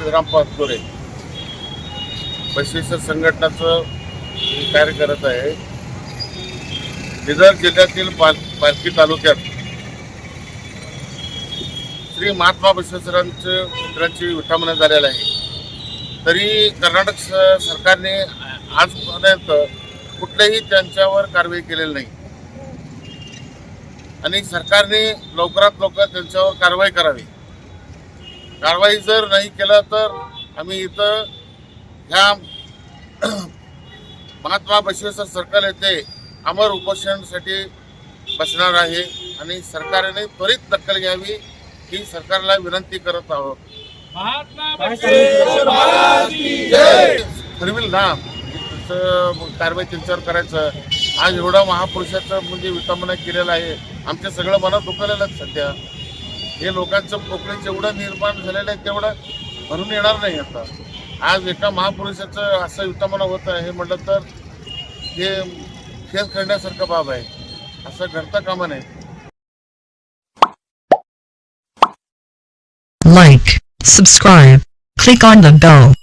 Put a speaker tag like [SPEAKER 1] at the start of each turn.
[SPEAKER 1] सिद्धराम पाचपुरे बसवेश्वर संघटनाचं कार्य करत आहे. बिदर जिल्ह्यातील पालखी तालुक्यात श्री महात्मा बसवेश्वरांच्या पुत्रांची विठ्ठलमना झालेला आहे. तरी कर्नाटक सरकारने आजपर्यंत कुठल्याही त्यांच्यावर कारवाई केलेली नाही आणि सरकारने लवकरात लवकर त्यांच्यावर कारवाई करावी. कारवाई जर नाही केलं तर आम्ही इथं ह्या महात्मा बसवेश्वर सर्कल येथे अमर उपोषणासाठी बसणार आहे आणि सरकारने त्वरित दखल घ्यावी ही सरकारला विनंती करत आहोत. ठरविल ना कारवाई त्यांच्यावर करायचं. आज एवढा महापुरुषाचं म्हणजे विटंबना केलेलं आहे. आमच्या सगळं मनात दुखलेलं आहे सध्या. हे लोकांचं पोकळी जेवढं निर्माण झालेलं आहे तेवढं भरून येणार नाही. आता आज एका महापुरुषाचं असं विटंबना होत आहे हे म्हटलं तर हे खेळ खेळण्यासारखं बाब आहे. असं घडता कामा नये.
[SPEAKER 2] Like, subscribe, click on the bell.